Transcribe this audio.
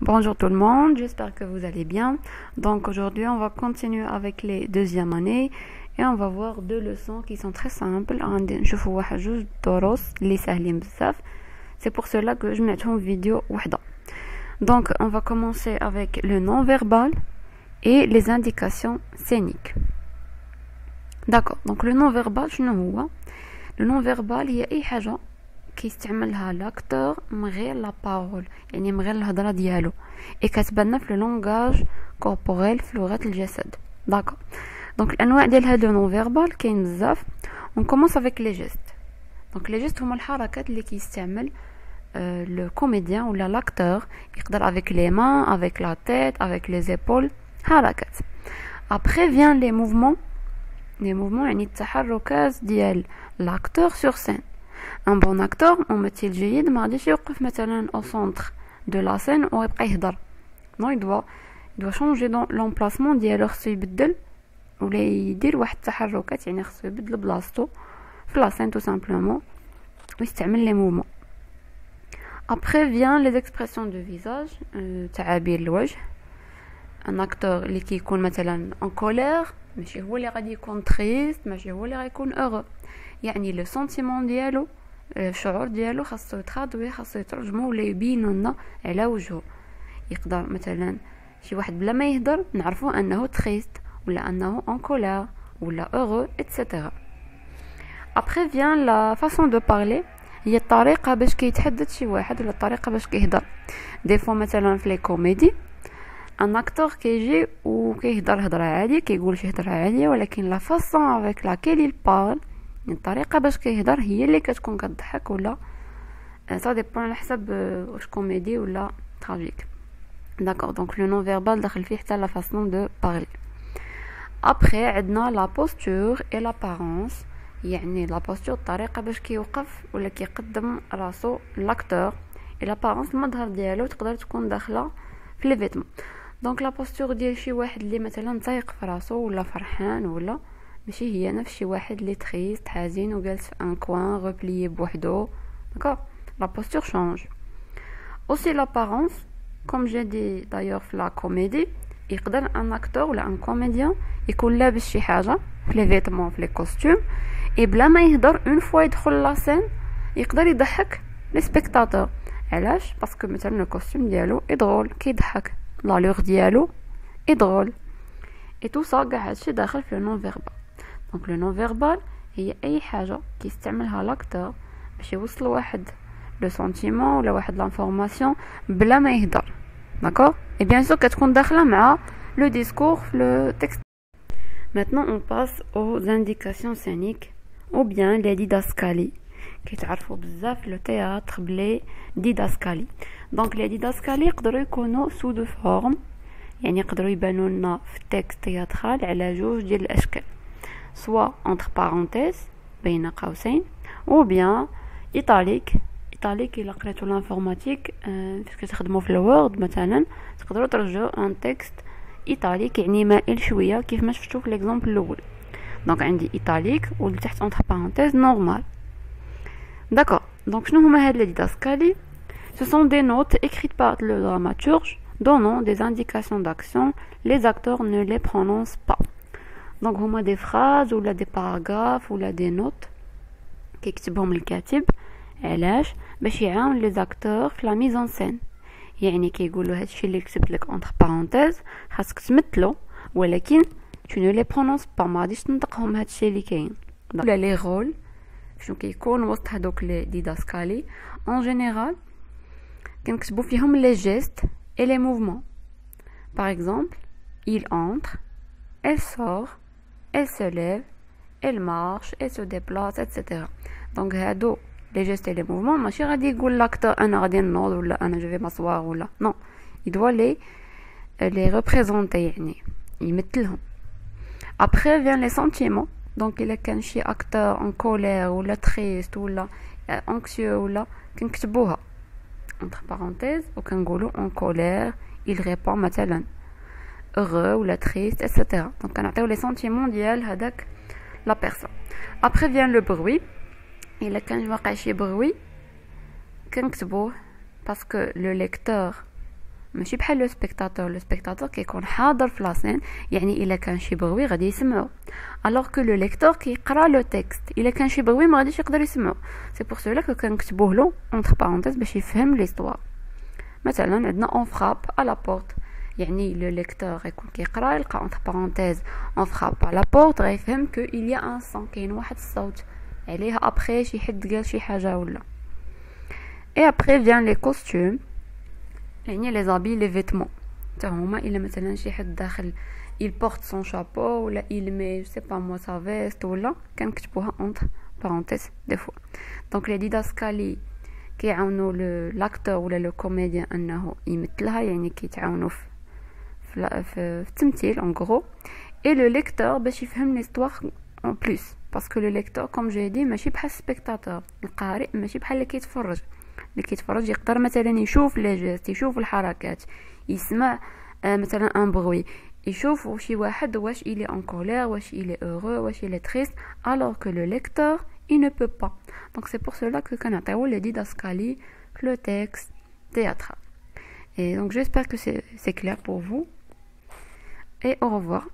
Bonjour tout le monde, j'espère que vous allez bien. Donc aujourd'hui on va continuer avec les deuxièmes années et on va voir deux leçons qui sont très simples. نشوفوا واحد جوج دروس اللي ساهلين بزاف. C'est pour cela que je mets une vidéo وحدة. Donc on va commencer avec le non-verbal et les indications scéniques. D'accord. Donc le non-verbal شنو هو؟ Le non-verbal هي أي حاجة كيستعملها لاكتور من غير لا بارول، يعني من غير الهضره ديالو، اي كتبان في لو لونغاج كوربوريل في لغه الجسد. داكو. دونك الانواع ديال هاد لو نون فيربال كاين بزاف. اون كومونس افيك لي جيست. دونك لي جيست هما الحركات اللي كيستعمل لو كوميديان ولا لاكتور، يقدر افيك لي مان، افيك لا تيت، افيك لي زيبول، حركات. ابري فيان لي موفمون. لي موفمون يعني التحركات ديال لاكتور سور سين. Un bon acteur ممثل جيد ما غاديش يوقف مثلا au centre de la scène ويبقى يهضر. non il doit changer dans l'emplacement ديالو، خصو يبدل ولا يدير واحد التحركات، يعني خصو يبدل بلاصتو في لا scène tout simplement ويستعمل لي موفمون. après vient les expressions de visage، تعابير الوجه. un acteur اللي كيكون مثلا en colère ماشي هو اللي غادي يكون triste، ماشي هو اللي غيكون heureux، يعني لو سنتيمون ديالو، الشعور ديالو خاصو يتخاطوي، خاصو يترجمو ولا يبينو لنا على وجهه. يقدر مثلا شي واحد بلا ما يهضر نعرفو انه تريست ولا انه ان كولير ولا heureux etc. après vient la façon de parler، هي الطريقه باش كيتحدث شي واحد ولا الطريقه باش كيهضر. دي فوا مثلا في لي كوميدي ان اكتور كيجي وكيهضر هضره عاديه، كيقول شي هضره عاديه، ولكن لا فاصون افيك لاكيل il parle، الطريقه باش كيهضر هي اللي كتكون كتضحك، ولا سا ديبون على حسب واش كوميدي ولا تراجيك. داكور. دونك لو نون فيربال داخل فيه حتى لا فاصون دو بارلي. ابري عندنا لا بوستور اي لابارونس، يعني لا بوستور الطريقه باش كيوقف ولا كيقدم راسو لاكتور، اي لابارونس المظهر ديالو تقدر تكون داخله في لي فيتمون. دونك لا بوستور ديال شي واحد اللي مثلا تايق في راسو ولا فرحان، ولا ماشي هي نفس شي واحد اللي تريست حزين وجالس في ان كوان روبليي بوحدو. داكور. لا بوستور شانج. اوسي لابارونس كوم جي دي دايوغ في لا كوميدي، يقدر ان اكتور ولا ان كوميديان يكون لابس شي حاجه في لي فيتمون في لي كوستيم، اي بلا ما يهضر اون فوا يدخل لا سين يقدر يضحك لي سبيكتاتور. علاش؟ باسكو مثلا الكوستيم ديالو ادغول كيضحك، لا لوغ ديالو ادغول، اي تو سا كاع هادشي داخل في لو نون فيربال. دونك لو نون فيربال هي اي حاجه كيستعملها لاكتور باش يوصل واحد لو سنتيمون ولا واحد لانفورماسيون بلا ما يهضر. داكور. اي بيان سور كتكون داخله مع لو ديسكور في لو تكست. maintenant on passe aux indications scéniques ou bien les didascalies. كيتعرفوا بزاف لو تياتر بلي ديداسكالي. دونك لي ديداسكالي يقدروا يكونوا سو دو فورم، يعني يقدروا يبانوا لنا في التكست تياترال على جوج ديال الاشكال، سوا entre parenthèses بين قوسين، ou bien ايطاليك. ايطاليك الا قريتو لانفورماتيك فاش كتخدموا في الوورد مثلا تقدروا ترجعوا ان تكست ايطاليك، يعني مائل شويه كيف ما شفتوا في ليكزامبل الاول. دونك عندي ايطاليك ولتحت entre parenthèses نورمال. D'accord. Donc, شنو هما هاد لي ديداسكالي؟ Ce sont des notes écrites par le dramaturge donnant des indications d'action. Les acteurs ne les prononcent pas. Donc هما des phrases ou des paragraphes ou des notes كيكتبهم الكاتب. علاش؟ باش يعاون لي زاكتور في لا ميز ان سين، يعني كيقولوا هادشي اللي كتبت لك entre parenthèses خاصك تمثلو، ولكن tu ne les prononces pas، ما غاديش تنطقهم هادشي اللي كاين. ولا لي رول شنو كيكون وسط هادوك لي ديداسكالي en général كنكتبوا فيهم les gestes et les mouvements. par exemple il entre, elle sort, elle se lève, elle marche, elle se déplace etc. donc هادو les gestes et les mouvements ماشي غادي يقول لاكتور انا غادي نوض ولا انا جو في m'asseoir ولا non، il doit les représenter، يعني يمثلهم. après vient les sentiments. دونك الا كان شي اكتور ان كولير ولا تريست ولا انكسيو ولا كنكتبوها entre parenthèses وكنقولوا ان كولير il répond مثلا heureux ولا triste etc. دونك كنعطيو لي سنتيمون ديال هذاك لا بيرسون. après vient le bruit. الا كان واقع شي بروي كنكتبوه باسكو لو ليكتور ماشي بحال لو سبيكتاتور كيكون حاضر في لاسين، يعني الا كان شي بغوي غادي يسمعو، الوغ كو لو ليكتور كيقرا لو تكست، الا كان شي بغوي ما غاديش يقدر يسمعو. سي بور سولا كنكتبوه له اونتر بارونتيز باش يفهم ليستوار. مثلا عندنا اون فراب على لا بورت، يعني لو ليكتور يكون كيقرا يلقى اونتر بارونتيز اون فراب على لا بورت، غيفهم كو il y a un son، كاين واحد الصوت عليها ابخي شي حد قال شي حاجه ولا. اي ابخي فيان لي كوستيوم، يعني لي زابي لي فيتمون تا هما. الا مثلا شي حد داخل il porte son chapeau ولا il met je sais pas moi sa veste ولا، كنكتبوها entre parenthèses des fois. donc les didascalies كيعاونوا لاكتور ولا لو كوميديان انه يمثلها، يعني كيتعاونوا في التمثيل en gros. et le lecteur باش يفهم l'histoire en plus parce que le lecteur comme j'ai dit ماشي بحال spectateur، القارئ ماشي بحال اللي كيتفرج. اللي كيتفرج يقدر مثلا يشوف لي جيست، يشوف الحركات، يسمع مثلا ان بروي، يشوف شي واحد واش il est en colère، واش il est heureux، واش il est triste، alors que le lecteur il ne peut pas. donc c'est pour cela que كنعطيو les didascalies le texte théâtral. et donc j'espère que c'est clair pour vous et au revoir.